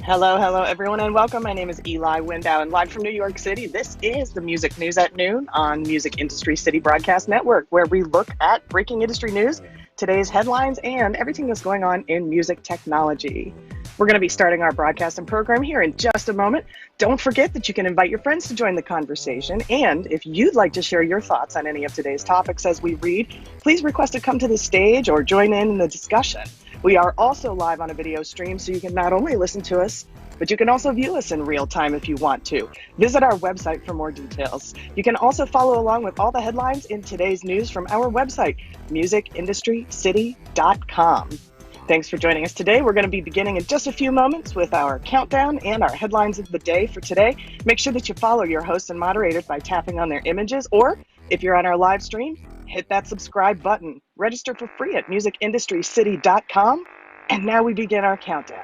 Hello, hello, everyone, and welcome. My name is Eli Window, and live from New York City, this is the Music News at Noon on Music Industry City Broadcast Network, where we look at breaking industry news, today's headlines, and everything that's going on in music technology. We're going to be starting our broadcast and program here in just a moment. Don't forget that you can invite your friends to join the conversation, and if you'd like to share your thoughts on any of today's topics as we read, please request to come to the stage or join in the discussion. We are also live on a video stream, so you can not only listen to us, but you can also view us in real time if you want to. Visit our website for more details. You can also follow along with all the headlines in today's news from our website, musicindustrycity.com. Thanks for joining us today. We're going to be beginning in just a few moments with our countdown and our headlines of the day for today. Make sure that you follow your hosts and moderators by tapping on their images, or if you're on our live stream, hit that subscribe button. Register for free at musicindustrycity.com. And now we begin our countdown.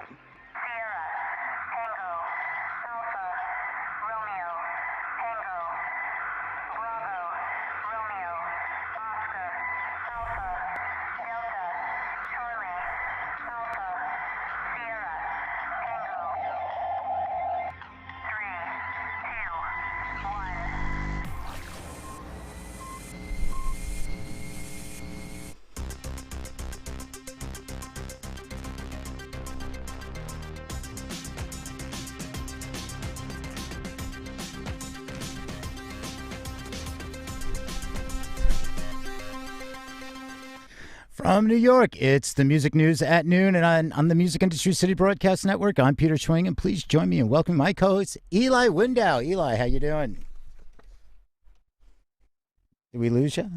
From New York, it's the Music News at Noon, and on the Music Industry City Broadcast Network, I'm Peter Schwing, and please join me in welcoming my co-host, Eli Window. Eli, how you doing? Did we lose you?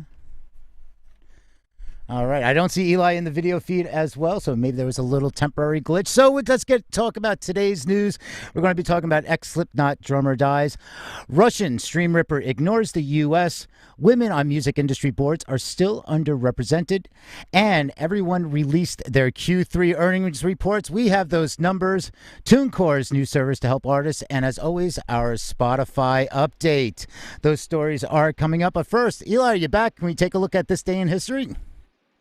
All right. I don't see Eli in the video feed as well, so maybe there was a little temporary glitch. So let's talk about today's news. We're going to be talking about ex-Slipknot drummer dies. Russian stream ripper ignores the U.S. Women on music industry boards are still underrepresented. And everyone released their Q3 earnings reports. We have those numbers. TuneCore's new service to help artists. And as always, our Spotify update. Those stories are coming up. But first, Eli, are you back? Can we take a look at this day in history?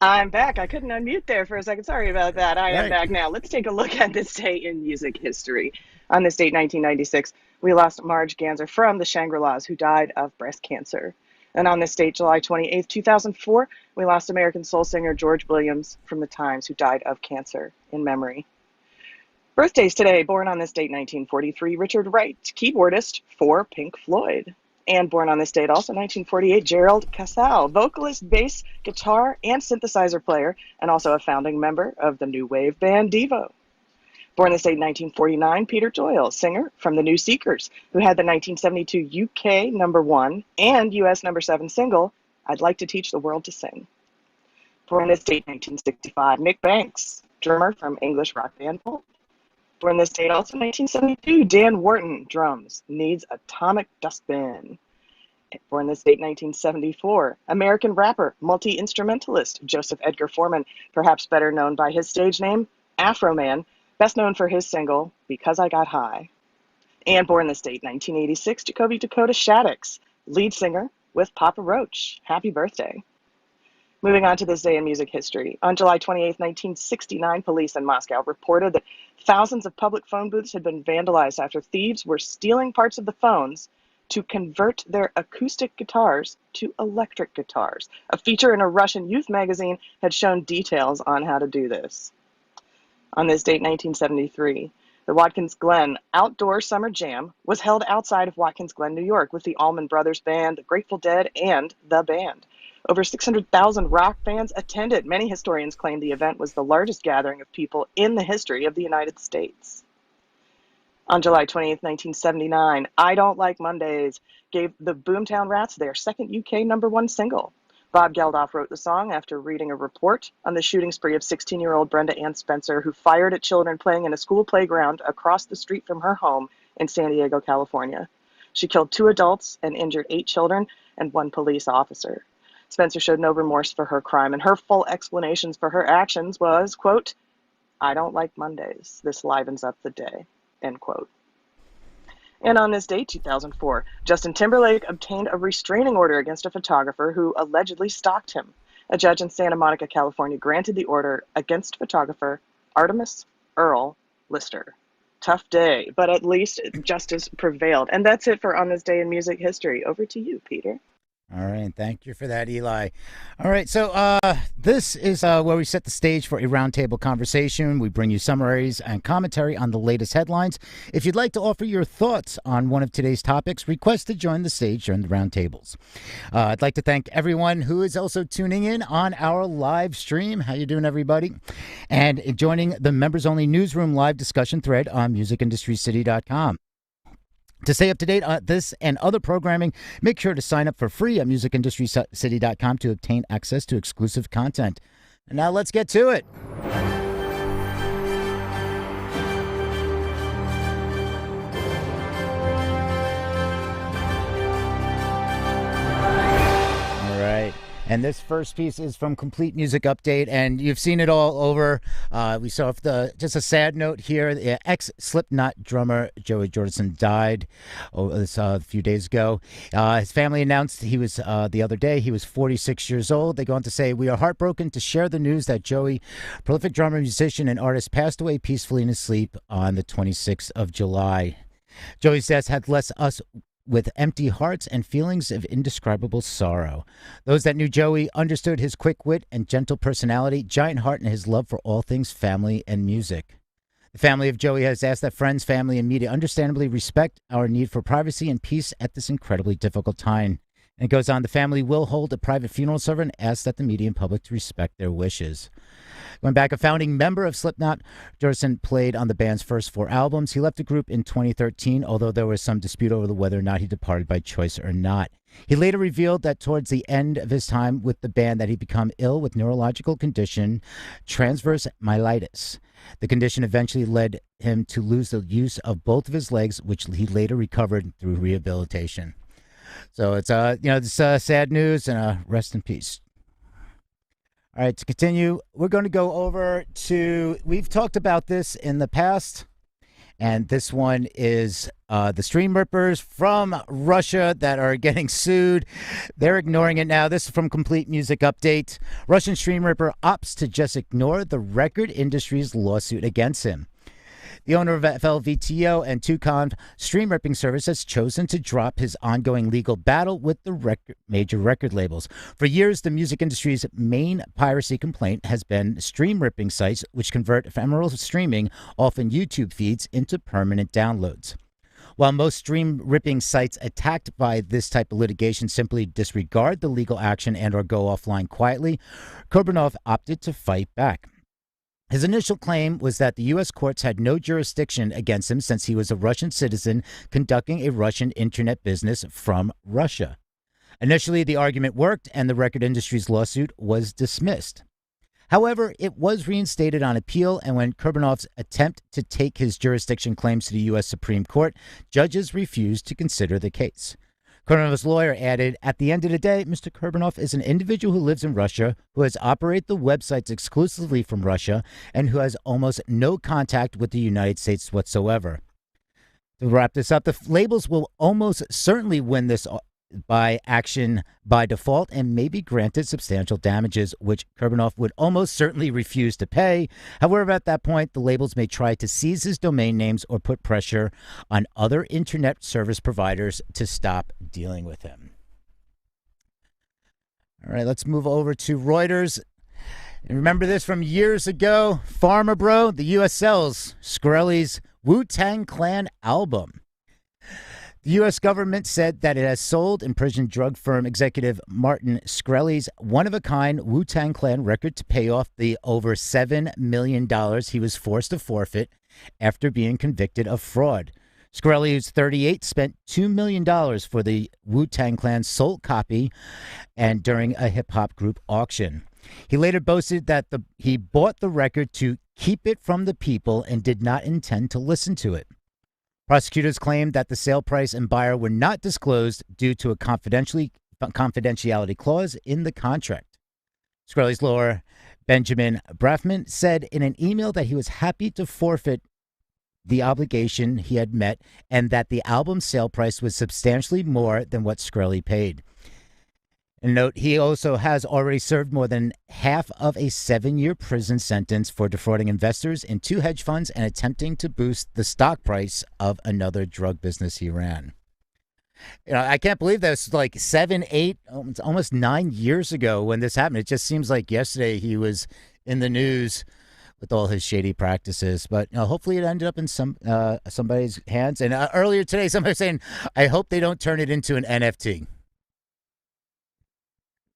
I'm back. I couldn't unmute there for a second. Sorry about that. I am back now. Let's take a look at this day in music history. On this date, 1996, we lost Marge Ganser from the Shangri-Las, who died of breast cancer. And on this date, July 28th, 2004, we lost American soul singer George Williams from the Times, who died of cancer in memory. Birthdays today, born on this date, 1943, Richard Wright, keyboardist for Pink Floyd. And born on this date, also 1948, Gerald Casale, vocalist, bass, guitar, and synthesizer player, and also a founding member of the new wave band Devo. Born this date, 1949, Peter Doyle, singer from the New Seekers, who had the 1972 UK #1 and US #7 single, I'd Like to Teach the World to Sing. Born this date, 1965, Nick Banks, drummer from English rock band Pulp. Born this date, also 1972, Dan Wharton, drums, Needs Atomic Dustbin. Born this date, 1974, American rapper, multi-instrumentalist Joseph Edgar Foreman, perhaps better known by his stage name, Afro Man, best known for his single, Because I Got High. And born this date, 1986, Jacoby Dakota Shaddix, lead singer with Papa Roach. Happy birthday. Moving on to this day in music history. On July 28, 1969, police in Moscow reported that thousands of public phone booths had been vandalized after thieves were stealing parts of the phones to convert their acoustic guitars to electric guitars. A feature in a Russian youth magazine had shown details on how to do this. On this date, 1973, the Watkins Glen Outdoor Summer Jam was held outside of Watkins Glen, New York, with the Allman Brothers Band, the Grateful Dead, and The Band. Over 600,000 rock fans attended. Many historians claim the event was the largest gathering of people in the history of the United States. On July 20th, 1979, I Don't Like Mondays gave the Boomtown Rats their second UK #1 single. Bob Geldof wrote the song after reading a report on the shooting spree of 16-year-old Brenda Ann Spencer, who fired at children playing in a school playground across the street from her home in San Diego, California. She killed 2 adults and injured 8 children and 1 police officer. Spencer showed no remorse for her crime, and her full explanations for her actions was, quote, I don't like Mondays. This livens up the day, end quote. And on this date, 2004, Justin Timberlake obtained a restraining order against a photographer who allegedly stalked him. A judge in Santa Monica, California, granted the order against photographer Artemis Earl Lister. Tough day, but at least justice prevailed. And that's it for On This Day in Music History. Over to you, Peter. All right. Thank you for that, Eli. All right. So this is where we set the stage for a roundtable conversation. We bring you summaries and commentary on the latest headlines. If you'd like to offer your thoughts on one of today's topics, request to join the stage during the roundtables. I'd like to thank everyone who is also tuning in on our live stream. How you doing, everybody? And joining the members-only newsroom live discussion thread on musicindustrycity.com. To stay up to date on this and other programming, make sure to sign up for free at musicindustrycity.com to obtain access to exclusive content. And now let's get to it. All right. And this first piece is from Complete Music Update, and you've seen it all over. We saw just a sad note here. The ex-Slipknot drummer Joey Jordison died a few days ago. His family announced he was the other day. He was 46 years old. They go on to say, "We are heartbroken to share the news that Joey, prolific drummer, musician, and artist, passed away peacefully in his sleep on the 26th of July. Joey's death had left us with empty hearts and feelings of indescribable sorrow. Those that knew Joey understood his quick wit and gentle personality, giant heart, and his love for all things family and music. The family of Joey has asked that friends, family, and media understandably respect our need for privacy and peace at this incredibly difficult time." And it goes on, the family will hold a private funeral service and ask that the media and public to respect their wishes. Going back, a founding member of Slipknot, Jordison played on the band's first 4 albums. He left the group in 2013, although there was some dispute over whether or not he departed by choice or not. He later revealed that towards the end of his time with the band that he'd become ill with neurological condition transverse myelitis. The condition eventually led him to lose the use of both of his legs, which he later recovered through rehabilitation. So it's sad news, and rest in peace. All right, to continue, we're going to go over to, we've talked about this in the past, and this one is the stream rippers from Russia that are getting sued. They're ignoring it now. This is from Complete Music Update. Russian stream ripper opts to just ignore the record industry's lawsuit against him. The owner of FLVTO and TuneCore stream ripping service has chosen to drop his ongoing legal battle with the major record labels. For years, the music industry's main piracy complaint has been stream ripping sites which convert ephemeral streaming, often YouTube feeds, into permanent downloads. While most stream ripping sites attacked by this type of litigation simply disregard the legal action and or go offline quietly, Kurbanov opted to fight back. His initial claim was that the U.S. courts had no jurisdiction against him since he was a Russian citizen conducting a Russian internet business from Russia. Initially, the argument worked and the record industry's lawsuit was dismissed. However, it was reinstated on appeal, and when Kurbanov's attempt to take his jurisdiction claims to the U.S. Supreme Court, judges refused to consider the case. Kurbanov's lawyer added, "At the end of the day, Mr. Kurbanov is an individual who lives in Russia, who has operated the websites exclusively from Russia, and who has almost no contact with the United States whatsoever." To wrap this up, the labels will almost certainly win this by action by default and may be granted substantial damages, which Kurbanov would almost certainly refuse to pay. However, at that point, the labels may try to seize his domain names or put pressure on other internet service providers to stop dealing with him. All right, let's move over to Reuters. And remember this from years ago? Pharma Bro, the U.S. sells Shkreli's Wu-Tang Clan album. The U.S. government said that it has sold imprisoned drug firm executive Martin Shkreli's one-of-a-kind Wu-Tang Clan record to pay off the over $7 million he was forced to forfeit after being convicted of fraud. Shkreli, who's 38, spent $2 million for the Wu-Tang Clan's sole copy and during a hip-hop group auction. He later boasted that he bought the record to keep it from the people and did not intend to listen to it. Prosecutors claimed that the sale price and buyer were not disclosed due to a confidentiality clause in the contract. Shkreli's lawyer, Benjamin Brafman, said in an email that he was happy to forfeit the obligation he had met and that the album's sale price was substantially more than what Shkreli paid. And note, he also has already served more than half of a 7-year prison sentence for defrauding investors in 2 hedge funds and attempting to boost the stock price of another drug business he ran. I can't believe that was like 7, 8, almost 9 years ago when this happened. It just seems like yesterday he was in the news with all his shady practices. But hopefully it ended up in somebody's hands. And earlier today, somebody was saying, I hope they don't turn it into an NFT.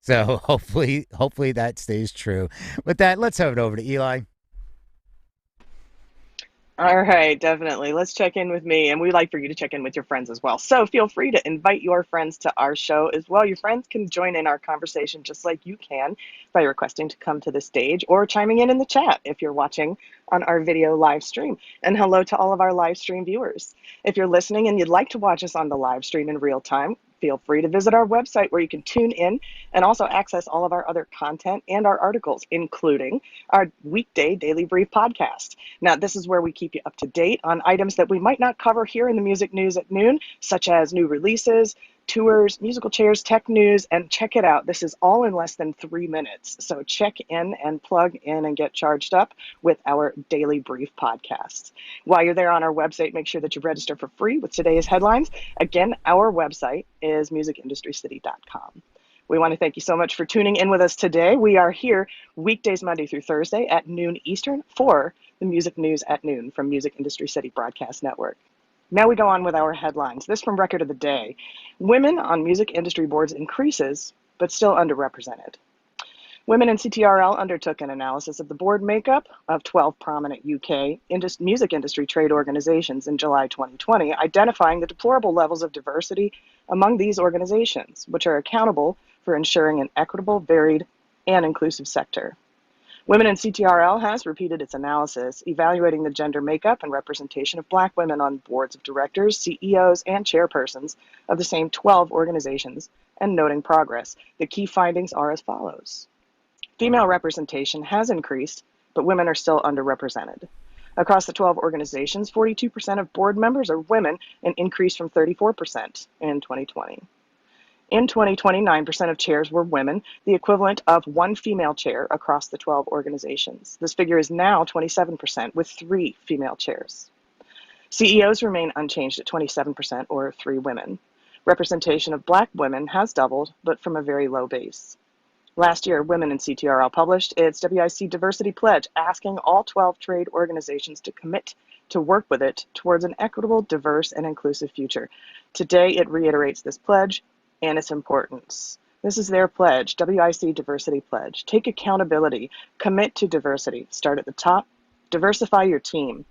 So hopefully that stays true. With that, let's have it over to Eli. All right, definitely. Let's check in with me, and we'd like for you to check in with your friends as well. So feel free to invite your friends to our show as well. Your friends can join in our conversation just like you can by requesting to come to the stage or chiming in the chat if you're watching on our video live stream. And hello to all of our live stream viewers. If you're listening and you'd like to watch us on the live stream in real time, feel free to visit our website where you can tune in and also access all of our other content and our articles, including our weekday Daily Brief podcast. Now, this is where we keep you up to date on items that we might not cover here in the Music News at Noon, such as new releases, tours, musical chairs, tech news, and check it out. This is all in less than 3 minutes. So check in and plug in and get charged up with our Daily Brief podcasts. While you're there on our website, make sure that you register for free with today's headlines. Again, our website is musicindustrycity.com. We want to thank you so much for tuning in with us today. We are here weekdays, Monday through Thursday at noon Eastern for the Music News at Noon from Music Industry City Broadcast Network. Now we go on with our headlines. This from Record of the Day. Women on music industry boards increases, but still underrepresented. Women in CTRL undertook an analysis of the board makeup of 12 prominent UK music industry trade organizations in July 2020, identifying the deplorable levels of diversity among these organizations, which are accountable for ensuring an equitable, varied, and inclusive sector. Women in CTRL has repeated its analysis, evaluating the gender makeup and representation of Black women on boards of directors, CEOs, and chairpersons of the same 12 organizations, and noting progress. The key findings are as follows. Female representation has increased, but women are still underrepresented. Across the 12 organizations, 42% of board members are women, an increase from 34% in 2020. In 2020, 9% of chairs were women, the equivalent of 1 female chair across the 12 organizations. This figure is now 27%, with 3 female chairs. CEOs remain unchanged at 27%, or 3 women. Representation of Black women has doubled, but from a very low base. Last year, Women in CTRL published its WIC Diversity Pledge, asking all 12 trade organizations to commit to work with it towards an equitable, diverse, and inclusive future. Today, it reiterates this pledge and its importance. This is their pledge, WIC Diversity Pledge. Take accountability, commit to diversity. Start at the top, diversify your team,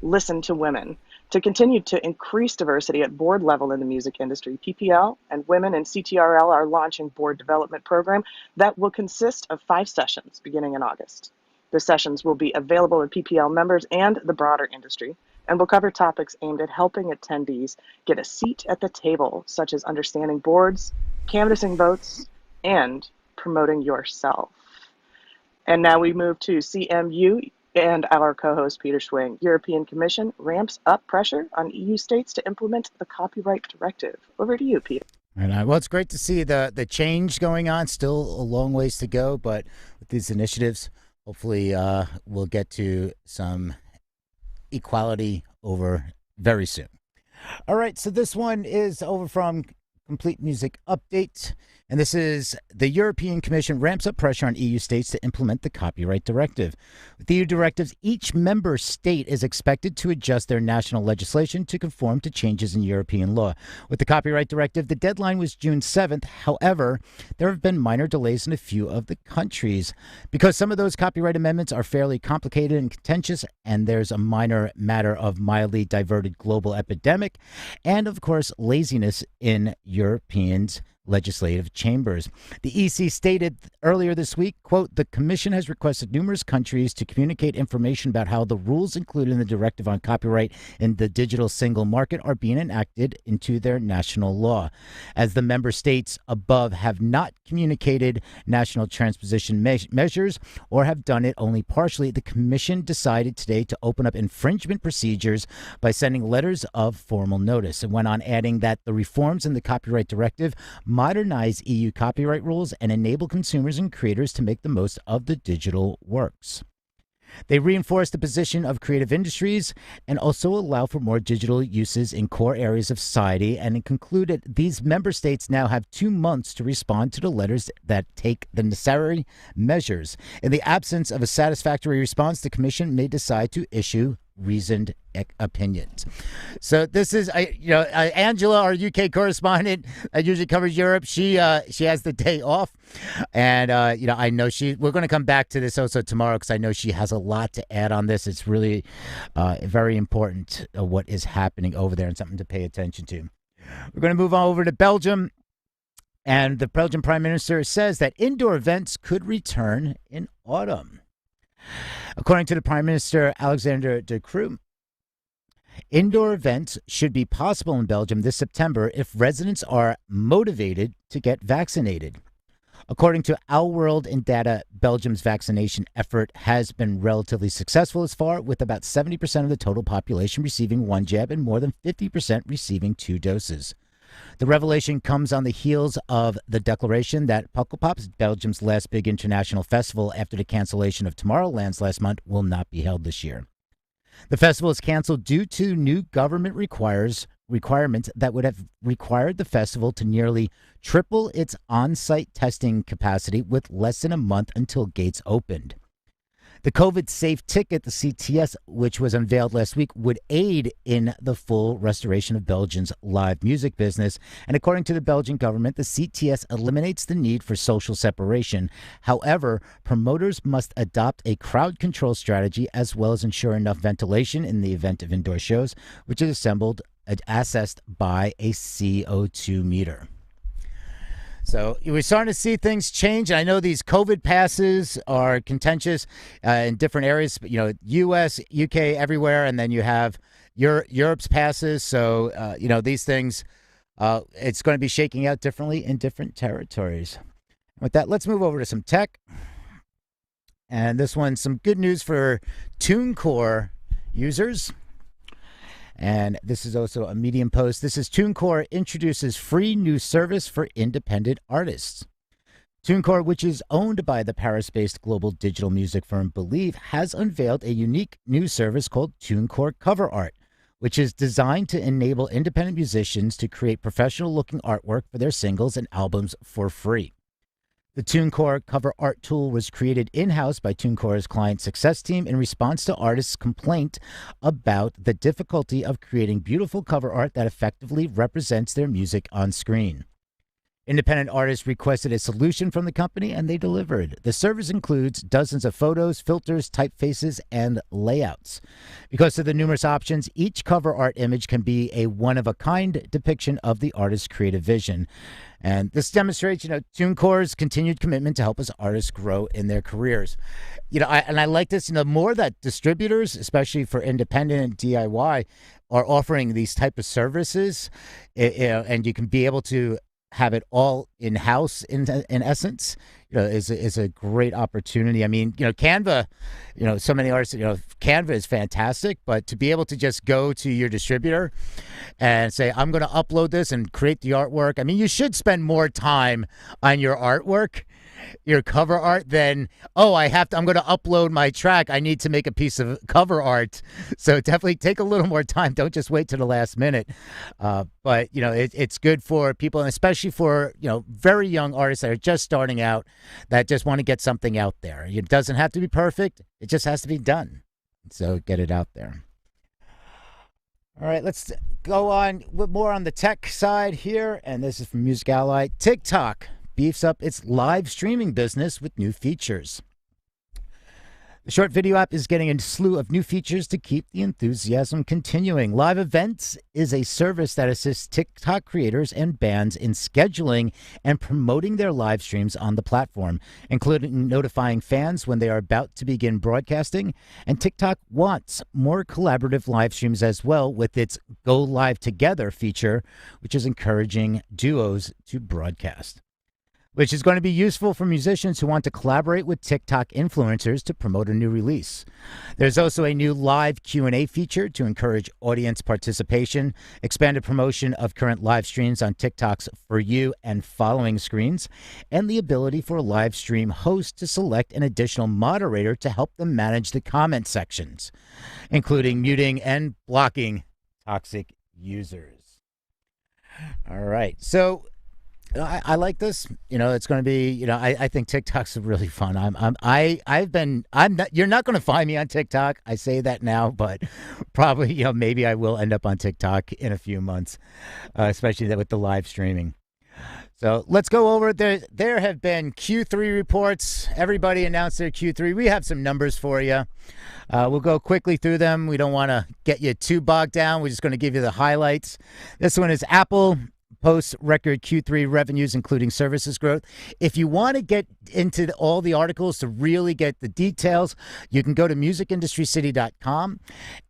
listen to women. To continue to increase diversity at board level in the music industry, PPL and Women in CTRL are launching board development program that will consist of 5 sessions beginning in August. The sessions will be available to PPL members and the broader industry, and will cover topics aimed at helping attendees get a seat at the table, such as understanding boards, canvassing votes, and promoting yourself. And now we move to CMU and our co-host Peter Schwing. European Commission ramps up pressure on EU states to implement the copyright directive. Over to you, Peter. And well, it's great to see the change going on. Still a long ways to go, but with these initiatives, hopefully we'll get to some equality over very soon. All right, so this one is over from Complete Music Update, and this is the European Commission ramps up pressure on EU states to implement the copyright directive. With the EU directives, each member state is expected to adjust their national legislation to conform to changes in European law. With the copyright directive, the deadline was June 7th. However, there have been minor delays in a few of the countries because some of those copyright amendments are fairly complicated and contentious, and there's a minor matter of mildly diverted global epidemic and, of course, laziness in Europeans' legislative chambers. The EC stated earlier this week, quote, the Commission has requested numerous countries to communicate information about how the rules included in the directive on copyright in the digital single market are being enacted into their national law. As the member states above have not communicated national transposition measures or have done it only partially, the Commission decided today to open up infringement procedures by sending letters of formal notice, and went on adding that the reforms in the copyright directive modernize EU copyright rules and enable consumers and creators to make the most of the digital works. They reinforce the position of creative industries and also allow for more digital uses in core areas of society. And it concluded these member states now have 2 months to respond to the letters that take the necessary measures. In the absence of a satisfactory response, the Commission may decide to issue reasoned opinions. So this is, Angela, our UK correspondent, usually covers Europe. She has the day off, and I know we're going to come back to this also tomorrow because I know she has a lot to add on this. It's really very important what is happening over there and something to pay attention to. We're going to move on over to Belgium, and the Belgian Prime Minister says that indoor events could return in autumn. According to the Prime Minister, Alexander De Croo, indoor events should be possible in Belgium this September if residents are motivated to get vaccinated. According to Our World in Data, Belgium's vaccination effort has been relatively successful as far, with about 70% of the total population receiving 1 jab and more than 50% receiving 2 doses. The revelation comes on the heels of the declaration that Pukkelpop, Belgium's last big international festival after the cancellation of Tomorrowland's last month, will not be held this year. The festival is canceled due to new government requirements that would have required the festival to nearly triple its on-site testing capacity with less than a month until gates opened. The COVID-safe ticket, the CTS, which was unveiled last week, would aid in the full restoration of Belgium's live music business. And according to the Belgian government, the CTS eliminates the need for social separation. However, promoters must adopt a crowd control strategy as well as ensure enough ventilation in the event of indoor shows, which is assessed by a CO2 meter. So we're starting to see things change. I know these COVID passes are contentious in different areas, U.S., U.K., everywhere. And then you have Europe's passes. So, these things, it's going to be shaking out differently in different territories. With that, let's move over to some tech. And this one, some good news for TuneCore users. And this is also a Medium post. This is TuneCore introduces free new service for independent artists. TuneCore, which is owned by the Paris-based global digital music firm Believe, has unveiled a unique new service called TuneCore Cover Art, which is designed to enable independent musicians to create professional-looking artwork for their singles and albums for free. The TuneCore cover art tool was created in-house by TuneCore's client success team in response to artists' complaint about the difficulty of creating beautiful cover art that effectively represents their music on screen. Independent artists requested a solution from the company, and they delivered. The service includes dozens of photos, filters, typefaces, and layouts. Because of the numerous options, each cover art image can be a one-of-a-kind depiction of the artist's creative vision. And this demonstrates, TuneCore's continued commitment to help us artists grow in their careers. I like this, the more that distributors, especially for independent and DIY, are offering these type of services, and you can be able to have it all in-house in essence, is a great opportunity. I mean, Canva, so many artists, Canva is fantastic, but to be able to just go to your distributor and say, I'm going to upload this and create the artwork. I mean, you should spend more time on your artwork, your cover art, than, I'm going to upload my track. I need to make a piece of cover art. So definitely take a little more time. Don't just wait to the last minute. But, it's good for people, and especially for, very young artists that are just starting out, that just want to get something out there. It doesn't have to be perfect. It just has to be done. So get it out there. All right, let's go on with more on the tech side here. And this is from Music Ally. TikTok beefs up its live streaming business with new features. The short video app is getting a slew of new features to keep the enthusiasm continuing. Live Events is a service that assists TikTok creators and bands in scheduling and promoting their live streams on the platform, including notifying fans when they are about to begin broadcasting. And TikTok wants more collaborative live streams as well, with its Go Live Together feature, which is encouraging duos to broadcast. which is going to be useful for musicians who want to collaborate with TikTok influencers to promote a new release. There's also a new live Q&A feature to encourage audience participation, expanded promotion of current live streams on TikTok's For You and following screens, and the ability for a live stream host to select an additional moderator to help them manage the comment sections, including muting and blocking toxic users. All right. So I like this. It's going to be. I think TikTok's really fun. I'm not. You're not going to find me on TikTok. I say that now, but probably, maybe I will end up on TikTok in a few months, especially with the live streaming. So let's go over it. There have been Q3 reports. Everybody announced their Q3. We have some numbers for you. We'll go quickly through them. We don't want to get you too bogged down. We're just going to give you the highlights. This one is Apple posts record Q3 revenues, including services growth. If you want to get into all the articles to really get the details, you can go to musicindustrycity.com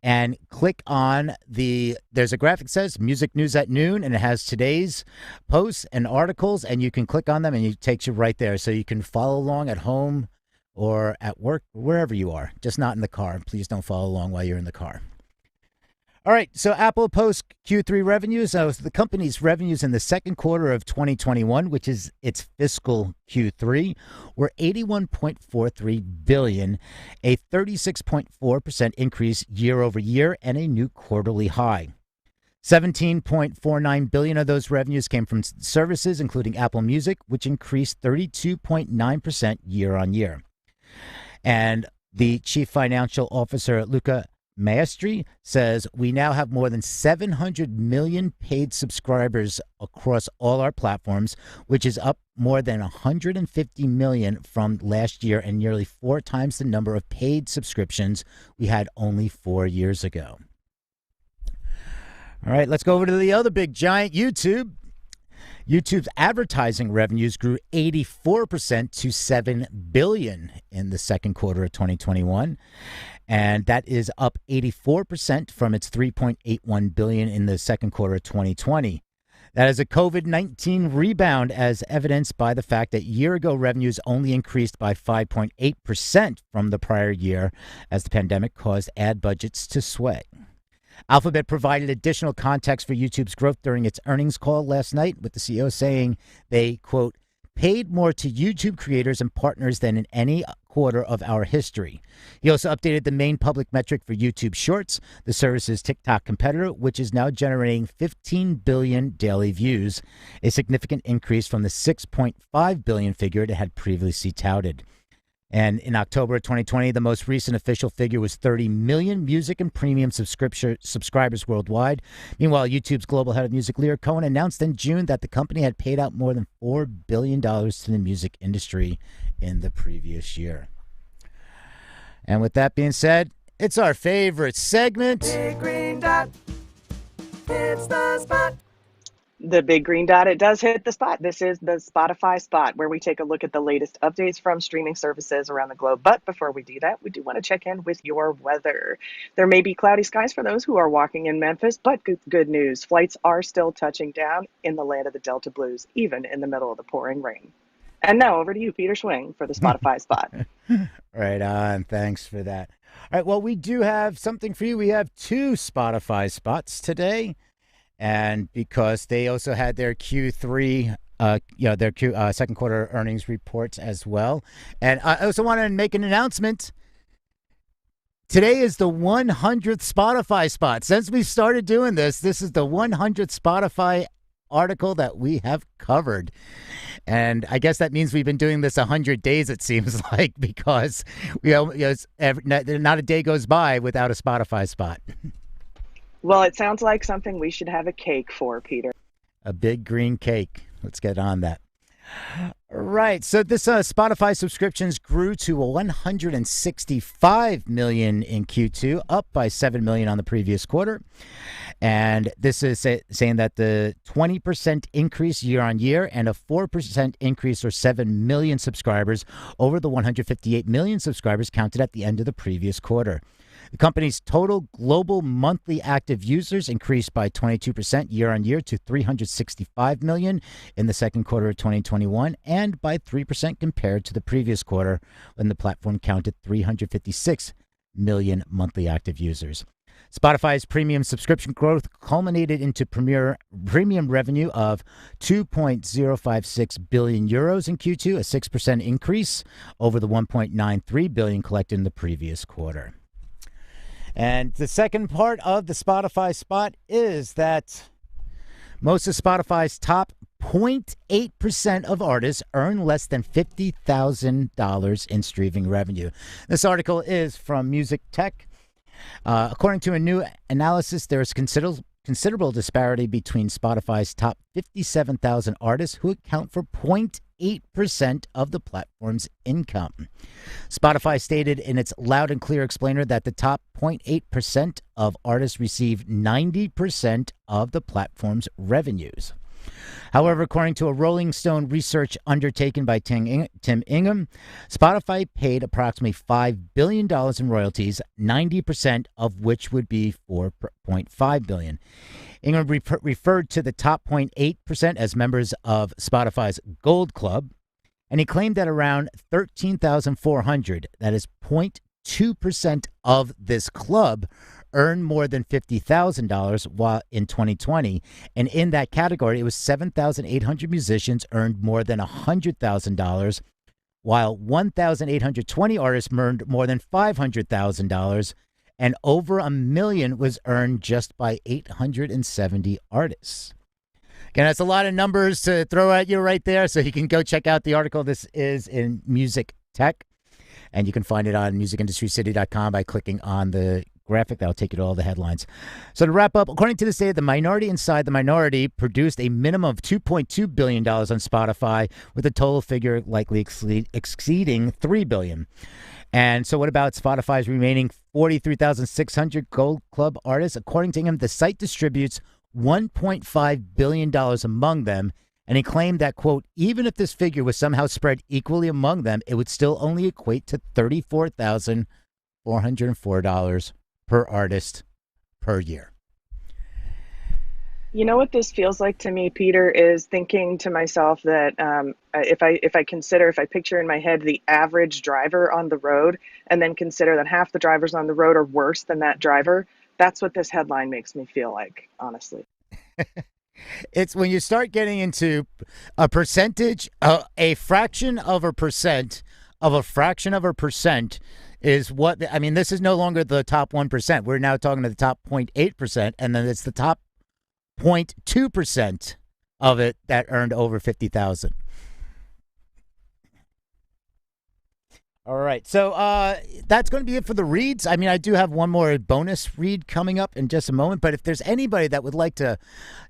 and click on there's a graphic that says Music News at Noon, and it has today's posts and articles, and you can click on them and it takes you right there. So you can follow along at home or at work, wherever you are, just not in the car. Please don't follow along while you're in the car. All right, so Apple posts Q3 revenues. The company's revenues in the second quarter of 2021, which is its fiscal Q3, were $81.43 billion, a 36.4% increase year over year and a new quarterly high. $17.49 billion of those revenues came from services, including Apple Music, which increased 32.9% year on year. And the chief financial officer, Luca Maestri, says we now have more than 700 million paid subscribers across all our platforms, which is up more than 150 million from last year and nearly 4 times the number of paid subscriptions we had only 4 years ago. All right, let's go over to the other big giant, YouTube. YouTube's advertising revenues grew 84% to $7 billion in the second quarter of 2021. And that is up 84% from its $3.81 billion in the second quarter of 2020. That is a COVID-19 rebound, as evidenced by the fact that year-ago revenues only increased by 5.8% from the prior year as the pandemic caused ad budgets to sway. Alphabet provided additional context for YouTube's growth during its earnings call last night, with the CEO saying they, quote, paid more to YouTube creators and partners than in any quarter of our history. He also updated the main public metric for YouTube Shorts, the service's TikTok competitor, which is now generating 15 billion daily views, a significant increase from the 6.5 billion figure it had previously touted. And in October of 2020, the most recent official figure was 30 million music and premium subscribers worldwide. Meanwhile, YouTube's global head of music, Lear Cohen, announced in June that the company had paid out more than $4 billion to the music industry in the previous year. And with that being said, it's our favorite segment. Big green dot, hits the spot. The big green dot, it does hit the spot. This is the Spotify spot, where we take a look at the latest updates from streaming services around the globe. But before we do that, we do want to check in with your weather. There may be cloudy skies for those who are walking in Memphis, but good news. Flights are still touching down in the land of the Delta Blues, even in the middle of the pouring rain. And now over to you, Peter Schwing, for the Spotify spot. Right on. Thanks for that. All right. Well, we do have something for you. We have 2 Spotify spots today. And because they also had their Q3, their second quarter earnings reports as well. And I also want to make an announcement. Today is the 100th Spotify spot. Since we started doing this is the 100th Spotify article that we have covered. And I guess that means we've been doing this 100 days, it seems like, because not a day goes by without a Spotify spot. Well, it sounds like something we should have a cake for, Peter. A big green cake. Let's get on that. Right. So this Spotify subscriptions grew to 165 million in Q2, up by 7 million on the previous quarter. And this is saying that the 20% increase year on year and a 4% increase, or 7 million subscribers, over the 158 million subscribers counted at the end of the previous quarter. The company's total global monthly active users increased by 22% year on year to 365 million in the second quarter of 2021, and by 3% compared to the previous quarter when the platform counted 356 million monthly active users. Spotify's premium subscription growth culminated into premium revenue of 2.056 billion euros in Q2, a 6% increase over the 1.93 billion collected in the previous quarter. And the second part of the Spotify spot is that most of Spotify's top 0.8% of artists earn less than $50,000 in streaming revenue. This article is from Music Tech. According to a new analysis, there is considerable disparity between Spotify's top 57,000 artists, who account for 0.8% of the platform's income. Spotify stated in its loud and clear explainer that the top 0.8% of artists receive 90% of the platform's revenues. However, according to a Rolling Stone research undertaken by Tim Ingham, Spotify paid approximately $5 billion in royalties, 90% of which would be $4.5 billion. Ingham referred to the top 0.8% as members of Spotify's Gold Club, and he claimed that around 13,400, that is 0.2% of this club, earned more than $50,000 while in 2020, and in that category, it was 7,800 musicians earned more than $100,000, while 1,820 artists earned more than $500,000, and over $1 million was earned just by 870 artists. Again, that's a lot of numbers to throw at you right there, so you can go check out the article. This is in Music Tech, and you can find it on musicindustrycity.com by clicking on the graphic. That'll take you to all the headlines. So to wrap up, according to this data, the minority inside the minority produced a minimum of $2.2 billion on Spotify, with a total figure likely exceeding $3 billion. And so what about Spotify's remaining 43,600 Gold Club artists? According to him, the site distributes $1.5 billion among them. And he claimed that, quote, even if this figure was somehow spread equally among them, it would still only equate to $34,404 per artist per year. You know what this feels like to me, Peter, is thinking to myself that if I picture in my head the average driver on the road, and then consider that half the drivers on the road are worse than that driver, that's what this headline makes me feel like, honestly. It's when you start getting into a percentage, a fraction of a percent of a fraction of a percent is what, I mean, this is no longer the top 1%. We're now talking to the top 0.8%, and then it's the top 0.2% of it that earned over 50,000. All right, so that's going to be it for the reads. I mean, I do have one more bonus read coming up in just a moment, but if there's anybody that would like to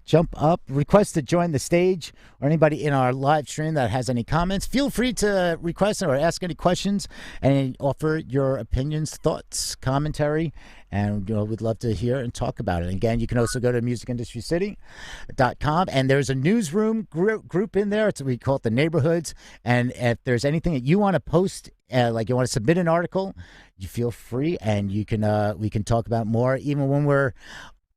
jump up, request to join the stage, or anybody in our live stream that has any comments, feel free to request or ask any questions and offer your opinions, thoughts, commentary, and we'd love to hear and talk about it. Again, you can also go to musicindustrycity.com, and there's a newsroom group in there. We call it the neighborhoods, and if there's anything that you want to post, like you want to submit an article, you feel free, and you can we can talk about more even when we're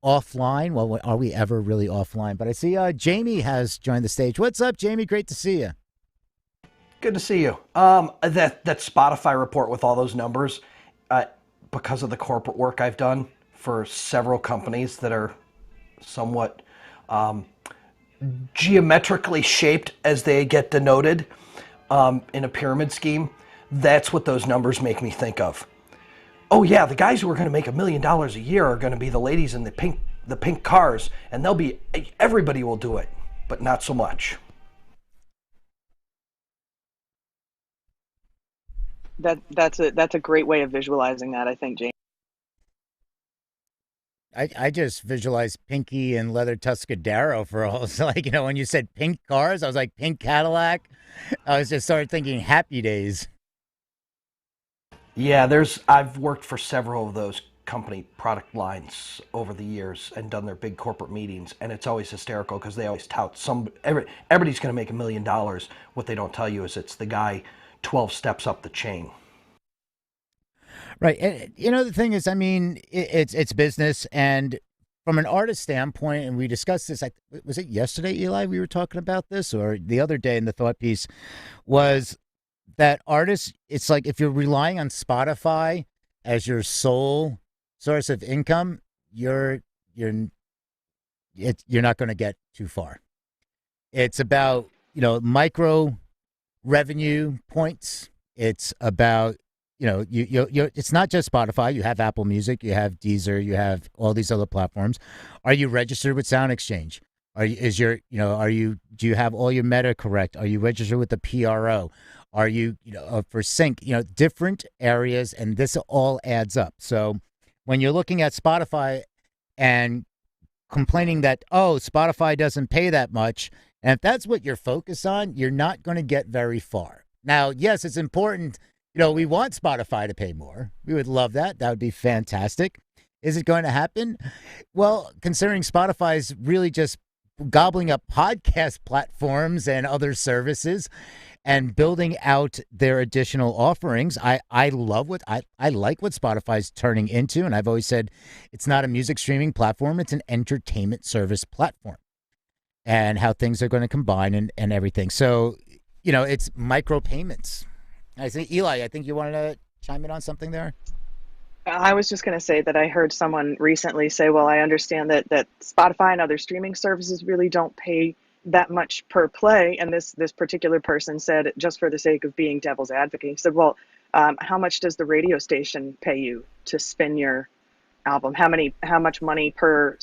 offline. Well, are we ever really offline? But I see Jamie has joined the stage. What's up, Jamie? Great to see you. Good to see you. That Spotify report with all those numbers, because of the corporate work I've done for several companies that are somewhat geometrically shaped as they get denoted in a pyramid scheme, that's what those numbers make me think of. Oh yeah, the guys who are going to make $1 million a year are going to be the ladies in the pink cars, and everybody will do it, but not so much. That's a great way of visualizing that, I think, James. I just visualized Pinky and Leather Tuscadero for all. So, like, when you said pink cars, I was like, pink Cadillac. I was just started thinking Happy Days. Yeah, I've worked for several of those company product lines over the years and done their big corporate meetings, and it's always hysterical because they always tout everybody's going to make $1 million. What they don't tell you is it's the guy 12 steps up the chain. Right. And, the thing is, I mean, it's business, and from an artist standpoint, and we discussed this. Was it yesterday, Eli? We were talking about this, or the other day in the thought piece was that artists. It's like if you're relying on Spotify as your sole source of income, you're you're not going to get too far. It's about micro revenue points. It's about it's not just Spotify. You have Apple Music, you have Deezer, you have all these other platforms. Are you registered with Sound Exchange? Do you have all your meta correct? Are you registered with the PRO? Are you, for sync, different areas, and this all adds up. So when you're looking at Spotify and complaining that, oh, Spotify doesn't pay that much, and if that's what you're focused on, you're not going to get very far. Now, yes, it's important. We want Spotify to pay more. We would love that. That would be fantastic. Is it going to happen? Well, considering Spotify's really just gobbling up podcast platforms and other services and building out their additional offerings, I love I like what Spotify's turning into. And I've always said it's not a music streaming platform. It's an entertainment service platform, and how things are going to combine and everything. So, it's micropayments. I think, Eli, I think you wanted to chime in on something there. I was just going to say that I heard someone recently say, well, I understand that Spotify and other streaming services really don't pay that much per play. And this particular person said, just for the sake of being devil's advocate, he said, well, how much does the radio station pay you to spin your album? How much money per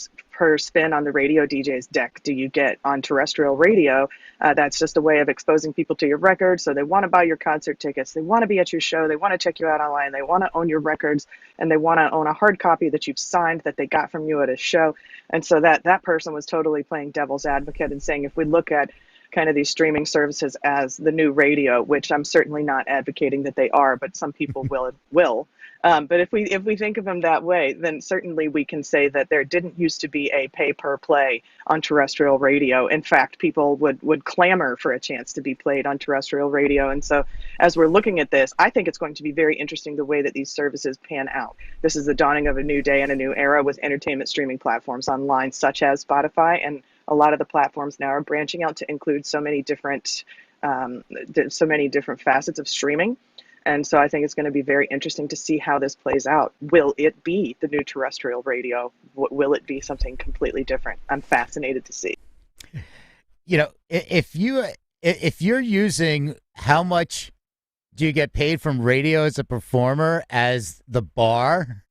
spin on the radio DJ's deck do you get on terrestrial radio? That's just a way of exposing people to your record. So they want to buy your concert tickets, they want to be at your show, they want to check you out online, they want to own your records, and they want to own a hard copy that you've signed that they got from you at a show. And so that person was totally playing devil's advocate and saying, if we look at kind of these streaming services as the new radio, which I'm certainly not advocating that they are, but some people will. But if we think of them that way, then certainly we can say that there didn't used to be a pay per play on terrestrial radio. In fact, people would clamor for a chance to be played on terrestrial radio. And so as we're looking at this, I think it's going to be very interesting the way that these services pan out. This is the dawning of a new day and a new era with entertainment streaming platforms online, such as Spotify. And a lot of the platforms now are branching out to include so many different facets of streaming. And so I think it's going to be very interesting to see how this plays out. Will it be the new terrestrial radio? Will it be something completely different? I'm fascinated to see. If you're using how much do you get paid from radio as a performer as the bar,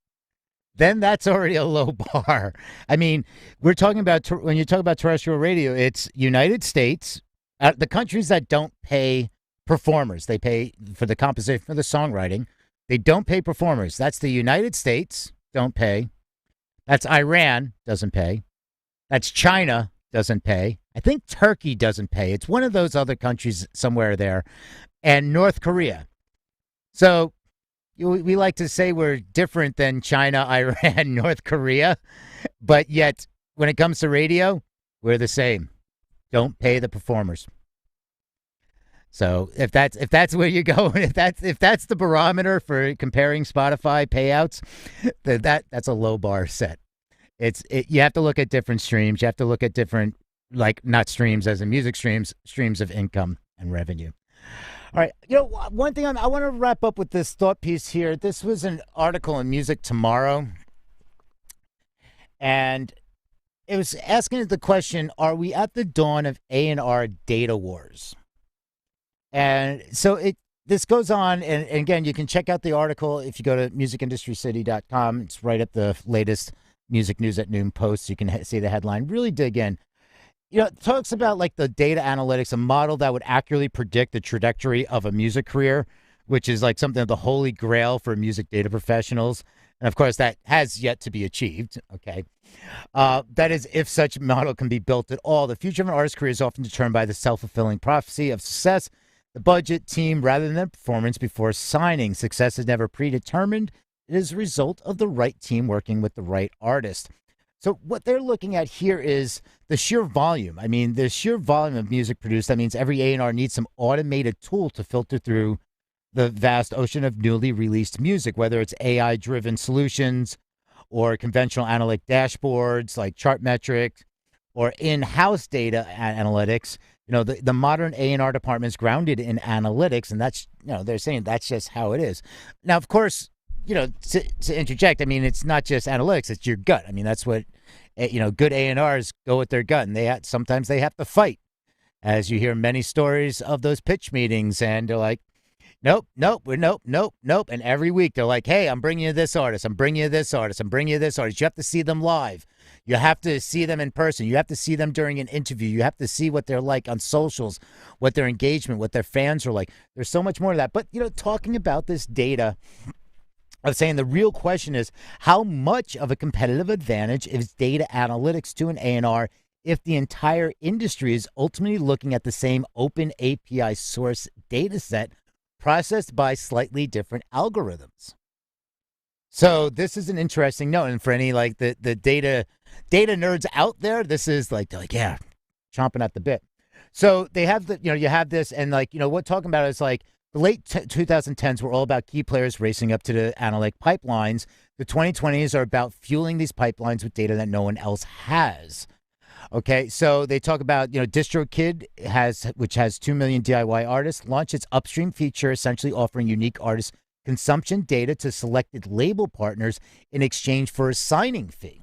then that's already a low bar. I mean, we're talking about, when you talk about terrestrial radio, it's United States, the countries that don't pay performers. They pay for the composition, for the songwriting. They don't pay performers. That's the United States, don't pay. That's Iran, doesn't pay. That's China, doesn't pay. I think Turkey doesn't pay. It's one of those other countries somewhere there. And North Korea. So we like to say we're different than China, Iran, North Korea, but yet when it comes to radio, we're the same. Don't pay the performers. So if that's where you go, if that's the barometer for comparing Spotify payouts, that's a low bar set. You have to look at different streams. You have to look at different, like, not streams as in music streams of income and revenue. All right. One thing I want to wrap up with this thought piece here. This was an article in Music Tomorrow, and it was asking the question, are we at the dawn of A&R data wars? And so this goes on, and again, you can check out the article if you go to musicindustrycity.com. It's right at the latest Music News at Noon post. You can see the headline. Really dig in. It talks about, like, the data analytics, a model that would accurately predict the trajectory of a music career, which is like something of the holy grail for music data professionals. And of course, that has yet to be achieved. Okay. That is, if such model can be built at all. The future of an artist's career is often determined by the self-fulfilling prophecy of success, the budget, team, rather than performance before signing. Success is never predetermined. It is a result of the right team working with the right artist. So what they're looking at here is the sheer volume. I mean, the sheer volume of music produced. That means every A&R needs some automated tool to filter through the vast ocean of newly released music, whether it's AI-driven solutions or conventional analytic dashboards like Chartmetric or in-house data analytics. The modern A&R department is grounded in analytics, and that's, they're saying that's just how it is. Now, of course, to interject, I mean, it's not just analytics, it's your gut. I mean, that's what, good A&Rs go with their gut, and sometimes they have to fight, as you hear many stories of those pitch meetings, and they're like, nope. And every week they're like, hey, I'm bringing you this artist. I'm bringing you this artist. I'm bringing you this artist. You have to see them live. You have to see them in person. You have to see them during an interview. You have to see what they're like on socials, what their engagement, what their fans are like. There's so much more to that. But, talking about this data, I was saying the real question is, how much of a competitive advantage is data analytics to an A&R if the entire industry is ultimately looking at the same open API source data set processed by slightly different algorithms? So this is an interesting note. And for any like the data nerds out there, this is like, they're like, yeah, chomping at the bit. So they have you have this, and like, what talking about is like the late 2010s were all about key players racing up to the analytic pipelines. The 2020s are about fueling these pipelines with data that no one else has. Okay, so they talk about, DistroKid which has 2 million DIY artists, launched its upstream feature, essentially offering unique artist consumption data to selected label partners in exchange for a signing fee.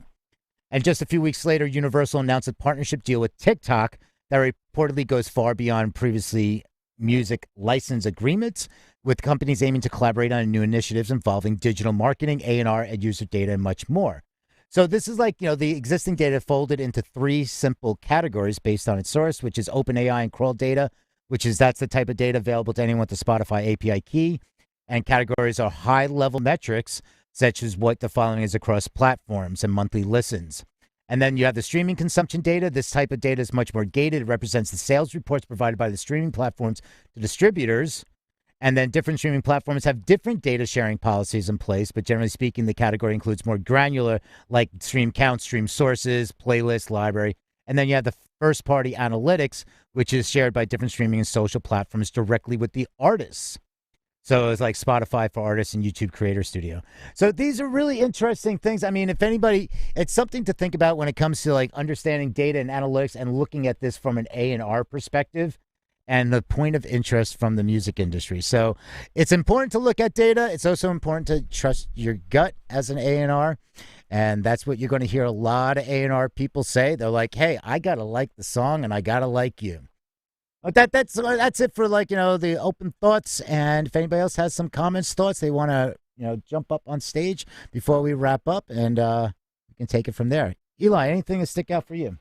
And just a few weeks later, Universal announced a partnership deal with TikTok that reportedly goes far beyond previously music license agreements, with companies aiming to collaborate on new initiatives involving digital marketing, A&R, and user data, and much more. So this is like, the existing data folded into 3 simple categories based on its source, which is OpenAI and crawl data, that's the type of data available to anyone with the Spotify API key. And categories are high-level metrics, such as what the following is across platforms and monthly listens. And then you have the streaming consumption data. This type of data is much more gated. It represents the sales reports provided by the streaming platforms to distributors. And then different streaming platforms have different data sharing policies in place, but generally speaking, the category includes more granular, like stream counts, stream sources, playlist, library. And then you have the first-party analytics, which is shared by different streaming and social platforms directly with the artists. So it's like Spotify for artists and YouTube Creator Studio. So these are really interesting things. I mean, if anybody, it's something to think about when it comes to like understanding data and analytics and looking at this from an A&R perspective, and the point of interest from the music industry. So it's important to look at data. It's also important to trust your gut as an A&R. And that's what you're going to hear a lot of A&R people say. They're like, hey, I got to like the song and I got to like you. But that's it for like, the open thoughts. And if anybody else has some comments, thoughts, they want to, jump up on stage before we wrap up, and we can take it from there. Eli, anything to stick out for you?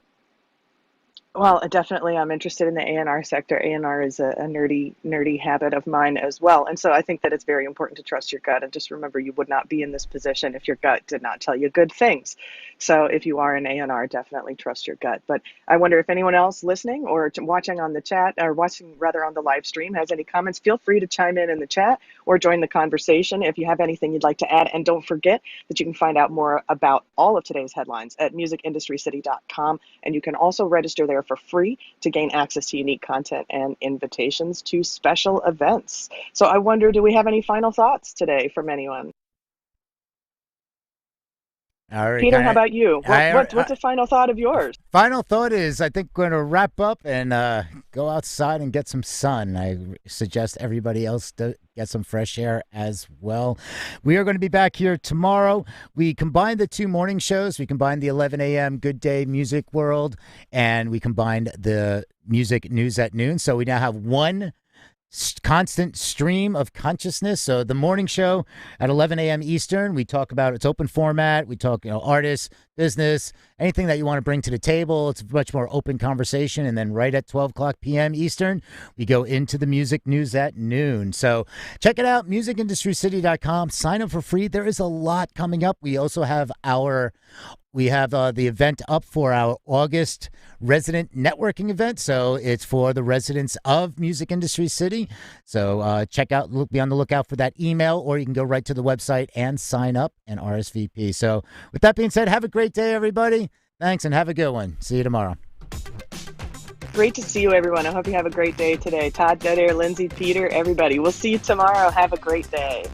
Well, definitely, I'm interested in the A&R sector. A&R is a nerdy habit of mine as well. And so I think that it's very important to trust your gut. And just remember, you would not be in this position if your gut did not tell you good things. So if you are in A&R, definitely trust your gut. But I wonder if anyone else listening or watching on the chat, or watching rather on the live stream, has any comments. Feel free to chime in the chat or join the conversation if you have anything you'd like to add. And don't forget that you can find out more about all of today's headlines at musicindustrycity.com. And you can also register there for free to gain access to unique content and invitations to special events. So I wonder, do we have any final thoughts today from anyone? Peter, how about you? What's a final thought of yours? Final thought is, I think we're going to wrap up and go outside and get some sun. I suggest everybody else to get some fresh air as well. We are going to be back here tomorrow. We combined the 2 morning shows. We combined the 11 a.m. Good Day Music World, and we combined the music news at noon. So we now have one constant stream of consciousness. So the morning show at 11 a.m. Eastern, we talk about its open format. We talk, artists, business, anything that you want to bring to the table. It's a much more open conversation. And then right at 12 o'clock p.m. Eastern, we go into the music news at noon. So check it out, musicindustrycity.com. Sign up for free. There is a lot coming up. We also have the event up for our August resident networking event. So it's for the residents of Music Industry City. So check out, be on the lookout for that email, or you can go right to the website and sign up and RSVP. So with that being said, have a great day, everybody. Thanks, and have a good one. See you tomorrow. Great to see you, everyone. I hope you have a great day today. Todd, Dead Air, Lindsay, Peter, everybody. We'll see you tomorrow. Have a great day.